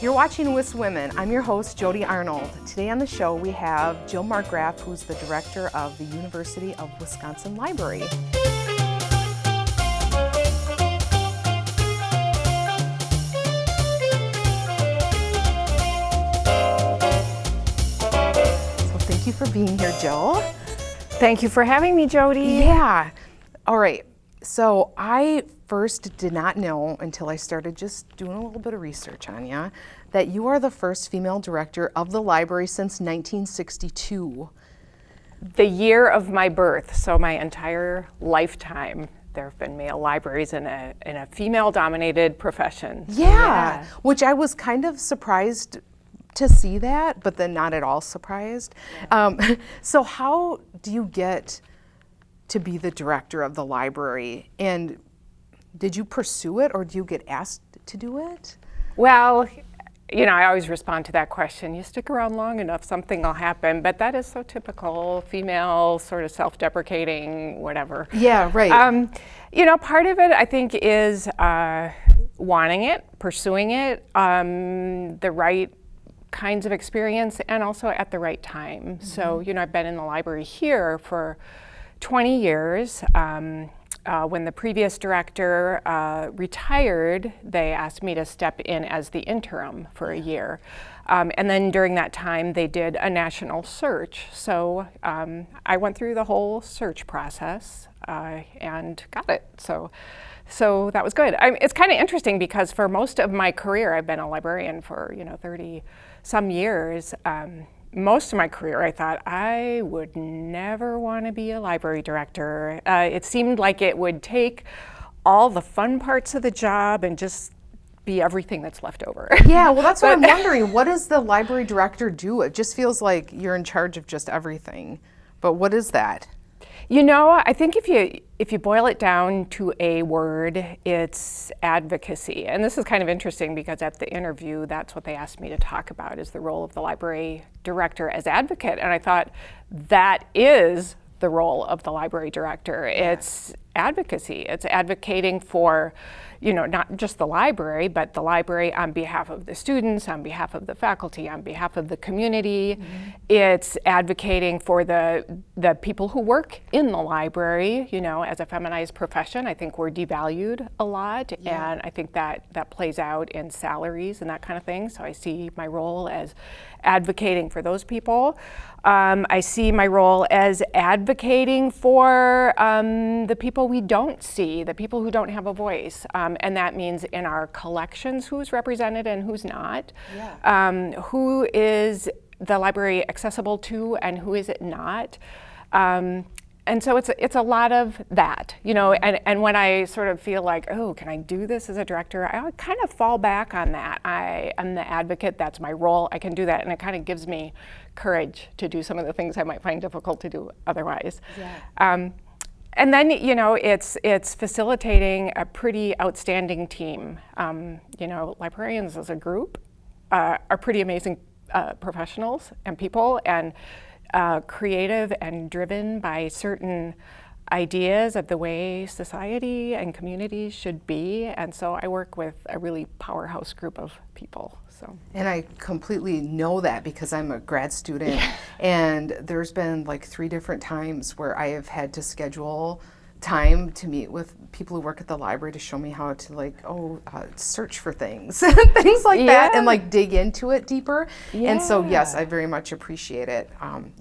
You're watching Wiswomen. I'm your host, Jodie Arnold. Today on the show we have Jill Markgraf, who's the director of the University of Wisconsin Library. So thank you for being here, Jill. Thank you for having me, Jodie. Yeah. All right. So I first did not know until I started just doing a little bit of research on you that you are the first female director of the library since 1962. The year of my birth, so my entire lifetime, there have been male libraries in a female-dominated profession. Yeah, which I was kind of surprised to see that, but then not at all surprised. So how do you get to be the director of the library? And did you pursue it or do you get asked to do it? Well, you know, I always respond to that question. You stick around long enough, something will happen. But that is so typical, female, sort of self-deprecating, whatever. Yeah, right. You know, part of it, I think, is wanting it, pursuing it, the right kinds of experience, and also at the right time. Mm-hmm. So, you know, I've been in the library here for 20 years. When the previous director retired, they asked me to step in as the interim for a year. And then during that time, they did a national search. So I went through the whole search process and got it. So that was good. It's kind of interesting because for most of my career, I've been a librarian for, 30 some years. Most of my career, I thought I would never want to be a library director. It seemed like it would take all the fun parts of the job and just be everything that's left over. Yeah, well, that's what I'm wondering. What does the library director do? It just feels like you're in charge of just everything. But what is that? You know, I think if you boil it down to a word, it's advocacy. And this is kind of interesting because at the interview, that's what they asked me to talk about, is the role of the library director as advocate. And I thought that is the role of the library director. Yeah. It's advocacy. It's advocating for, not just the library, but the library on behalf of the students, on behalf of the faculty, on behalf of the community. Mm-hmm. It's advocating for the people who work in the library. As a feminized profession, I think we're devalued a lot, and I think that plays out in salaries and that kind of thing. So I see my role as advocating for those people. I see my role as advocating for the people we don't see, the people who don't have a voice. And that means in our collections, who's represented and who's not. Yeah. Who is the library accessible to and who is it not? And so it's a lot of that, and when I sort of feel like, oh, can I do this as a director? I kind of fall back on that. I'm the advocate, that's my role, I can do that, and it kind of gives me courage to do some of the things I might find difficult to do otherwise. Yeah. And then, it's facilitating a pretty outstanding team. Librarians as a group are pretty amazing professionals and people, and creative and driven by certain ideas of the way society and communities should be. And so I work with a really powerhouse group of people. And I completely know that because I'm a grad student and there's been like 3 different times where I have had to schedule time to meet with people who work at the library to show me how to search for things, things like that, and dig into it deeper. Yeah. And so, yes, I very much appreciate it.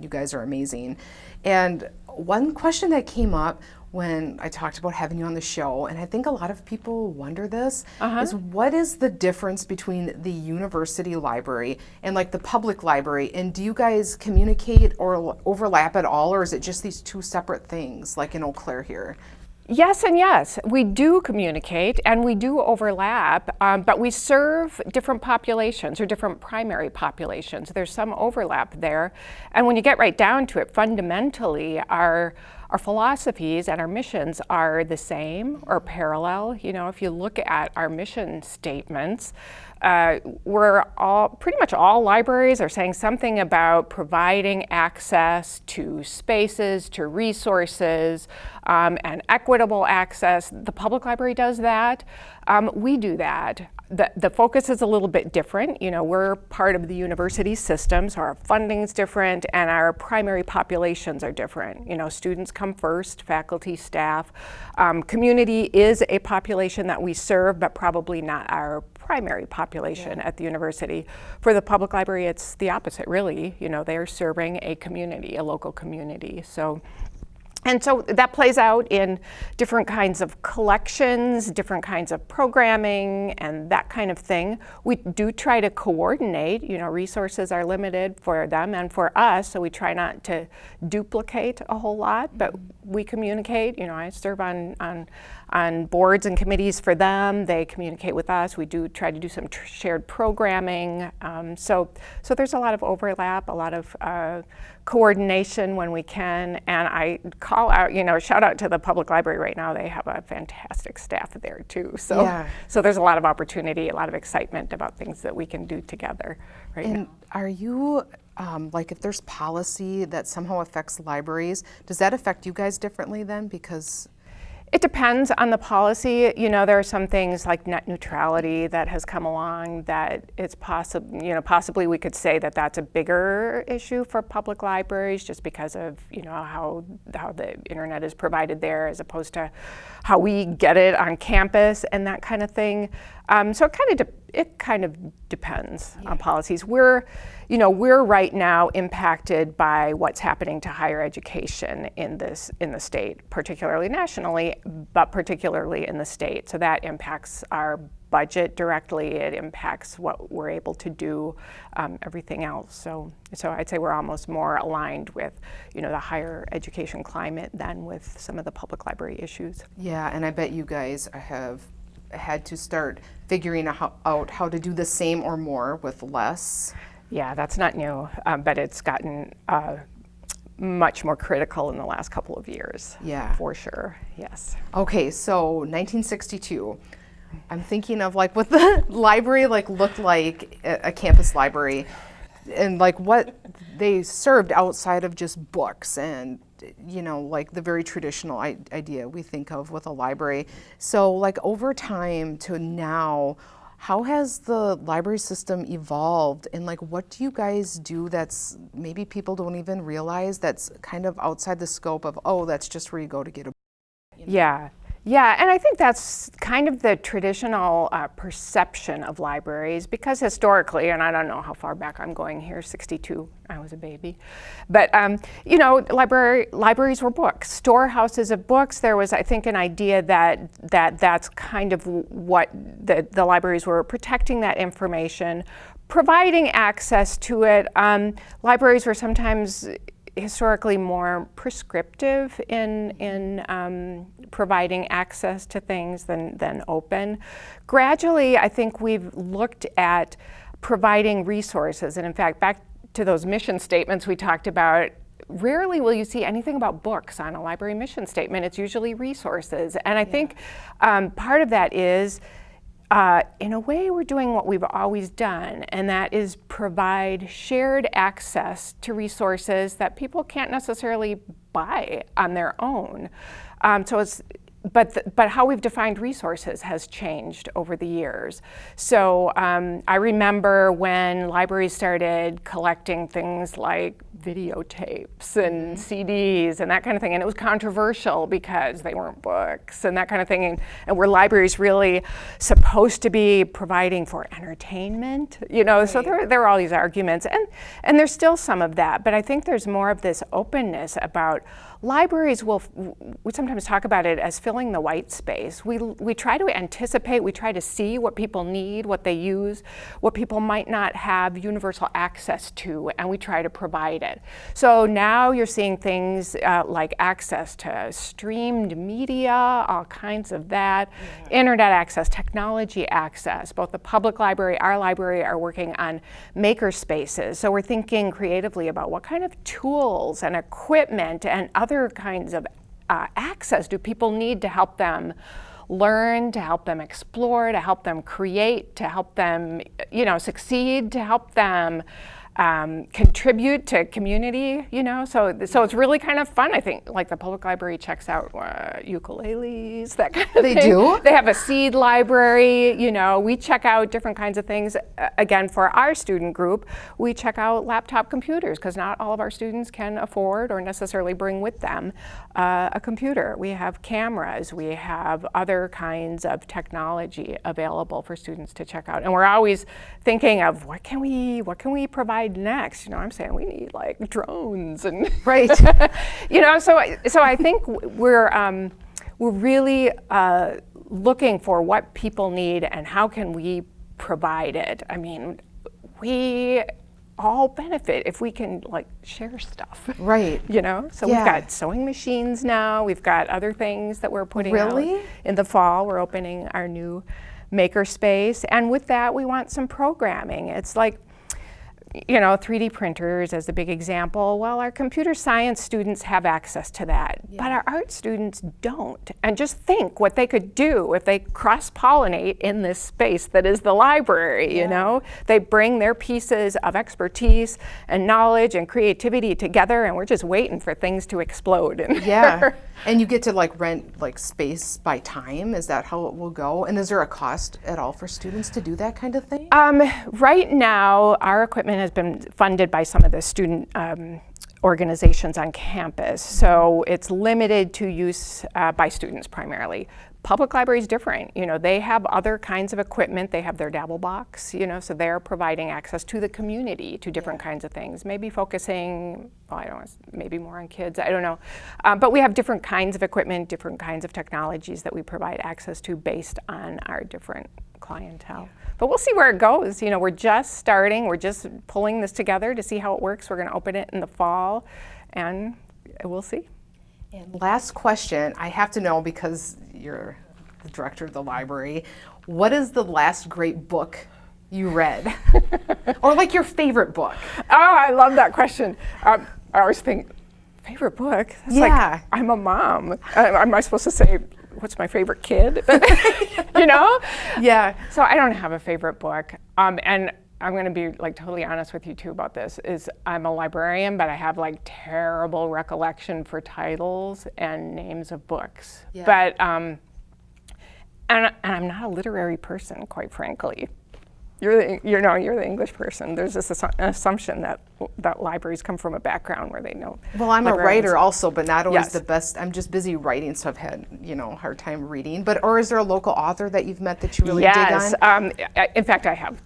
You guys are amazing. And one question that came up when I talked about having you on the show, and I think a lot of people wonder this, is what is the difference between the university library and the public library? And do you guys communicate or overlap at all, or is it just these 2 separate things like in Eau Claire here? Yes and yes. We do communicate and we do overlap, but we serve different populations or different primary populations. There's some overlap there. And when you get right down to it, fundamentally, our philosophies and our missions are the same or parallel. If you look at our mission statements, pretty much all libraries are saying something about providing access to spaces, to resources, and equitable access. The public library does that. We do that. the focus is a little bit different. You know, we're part of the university system, so our funding's different and our primary populations are different. You know, students come first, faculty, staff. Community is a population that we serve, but probably not our primary population at the university. For the public library, it's the opposite, really. You know, they're serving a community, a local community. And so that plays out in different kinds of collections, different kinds of programming, and that kind of thing. We do try to coordinate. You know, resources are limited for them and for us, so we try not to duplicate a whole lot, but we communicate. You know, I serve on boards and committees for them. They communicate with us. We do try to do some shared programming. So there's a lot of overlap, a lot of coordination when we can, and I call out, you know, shout out to the public library right now. They have a fantastic staff there too. So there's a lot of opportunity, a lot of excitement about things that we can do together right now. Are you, like if there's policy that somehow affects libraries, does that affect you guys differently then? Because it depends on the policy. You know, there are some things like net neutrality that has come along that it's possible, you know, possibly we could say that that's a bigger issue for public libraries just because of, you know, how the internet is provided there as opposed to how we get it on campus and that kind of thing. So it kind of depends on policies. We're right now impacted by what's happening to higher education in the state, particularly nationally, but particularly in the state. So that impacts our budget directly. It impacts what we're able to do, everything else. So I'd say we're almost more aligned with, you know, the higher education climate than with some of the public library issues. Yeah, and I bet you guys have had to start figuring out how to do the same or more with less. Yeah, that's not new, but it's gotten much more critical in the last couple of years. Yeah. For sure, yes. Okay, so 1962. I'm thinking of like what the library like looked like, a campus library, and like what they served outside of just books and, you know, like the very traditional idea we think of with a library. So like over time to now, how has the library system evolved, and like what do you guys do that's maybe people don't even realize that's kind of outside the scope of, oh, that's just where you go to get a book? You know? Yeah, and I think that's kind of the traditional perception of libraries, because historically, and I don't know how far back I'm going here, 62, I was a baby, but you know, libraries were books, storehouses of books. There was, I think, an idea that's kind of what the libraries were, protecting that information, providing access to it. Libraries were sometimes historically more prescriptive in providing access to things than open. Gradually, I think we've looked at providing resources, and in fact, back to those mission statements we talked about, rarely will you see anything about books on a library mission statement. It's usually resources, and I think part of that is in a way, we're doing what we've always done, and that is provide shared access to resources that people can't necessarily buy on their own. But how we've defined resources has changed over the years. So I remember when libraries started collecting things like videotapes and CDs and that kind of thing, and it was controversial because they weren't books and that kind of thing, and were libraries really supposed to be providing for entertainment? You know, so there are all these arguments, and there's still some of that, but I think there's more of this openness about libraries. We sometimes talk about it as filling the white space. We try to anticipate, we try to see what people need, what they use, what people might not have universal access to, and we try to provide it. So now you're seeing things like access to streamed media, all kinds of that, internet access, technology access. Both the public library, our library, are working on maker spaces. So we're thinking creatively about what kind of tools and equipment and other kinds of access do people need to help them learn, to help them explore, to help them create, to help them, you know, succeed, to help them contribute to community, so it's really kind of fun. I think like the public library checks out ukuleles, that kind of thing. They do? They have a seed library, we check out different kinds of things. Again, for our student group, we check out laptop computers because not all of our students can afford or necessarily bring with them a computer. We have cameras, we have other kinds of technology available for students to check out. And we're always thinking of what can we provide next? I'm saying we need like drones and right. So I think we're really looking for what people need and how can we provide it. I mean, we all benefit if we can like share stuff. Right. So we've got sewing machines now. We've got other things that we're putting out in the fall. We're opening our new maker space, and with that we want some programming. It's like 3D printers as a big example. Well, our computer science students have access to that, but our art students don't. And just think what they could do if they cross-pollinate in this space that is the library, They bring their pieces of expertise and knowledge and creativity together, and we're just waiting for things to explode. And you get to like rent like space by time. Is that how it will go? And is there a cost at all for students to do that kind of thing? Right now, our equipment has been funded by some of the student organizations on campus, so it's limited to use by students primarily. Public library is different. They have other kinds of equipment. They have their Dabble box, so they're providing access to the community to different kinds of things, maybe focusing, maybe more on kids, I don't know. But we have different kinds of equipment, different kinds of technologies that we provide access to based on our different clientele. But we'll see where it goes. We're just starting. We're just pulling this together to see how it works. We're going to open it in the fall, and we'll see. And last question, I have to know because you're the director of the library, what is the last great book you read? Or like your favorite book? Oh, I love that question. I always think, favorite book? That's like, I'm a mom. Am I supposed to say, what's my favorite kid? Yeah. So I don't have a favorite book. And I'm going to be like totally honest with you too about this, is I'm a librarian, but I have like terrible recollection for titles and names of books. Yeah. But, and I'm not a literary person, quite frankly. You're the English person. There's this assumption that libraries come from a background where they know. Well, I'm a writer also, but not always the best. I'm just busy writing, so I've had hard time reading. Or is there a local author that you've met that you really dig on? In fact, I have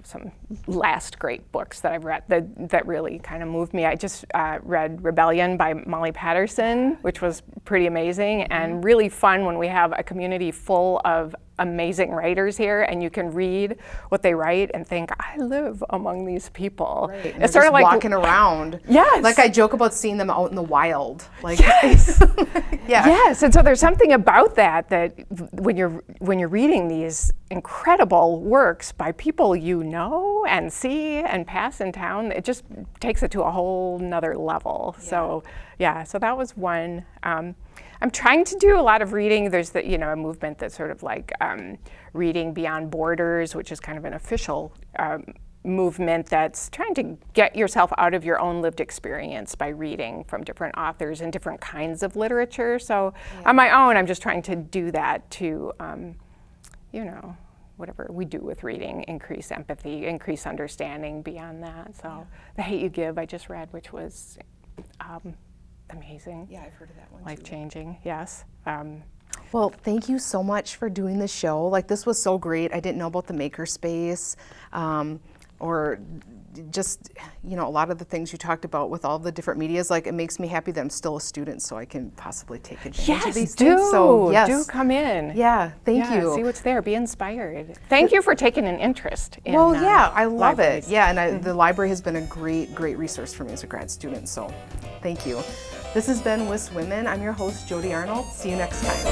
some last great books that I've read that really kind of moved me. I just read Rebellion by Molly Patterson, which was pretty amazing and really fun when we have a community full of amazing writers here, and you can read what they write and think, I live among these people. Right. It's sort of like walking around. Yes. Like I joke about seeing them out in the wild. Like yes. Yes. And so there's something about that when you're reading these incredible works by people you know and see and pass in town, it just takes it to a whole nother level. Yeah. So that was one. I'm trying to do a lot of reading. There's a movement that's sort of like Reading Beyond Borders, which is kind of an official movement that's trying to get yourself out of your own lived experience by reading from different authors and different kinds of literature. So on my own, I'm just trying to do that to, whatever we do with reading, increase empathy, increase understanding beyond that. So The Hate You Give I just read, which was amazing. Yeah, I've heard of that one. Life-changing, yes. Well, thank you so much for doing the show. Like, this was so great. I didn't know about the makerspace, or just, a lot of the things you talked about with all the different medias. Like, it makes me happy that I'm still a student, so I can possibly take advantage of these things. So, do come in. Yeah, thank you. See what's there. Be inspired. Thank you for taking an interest in I love libraries. it. Yeah, and the library has been a great, great resource for me as a grad student. So, thank you. This has been Wiswomen. I'm your host, Jodie Arnold. See you next time.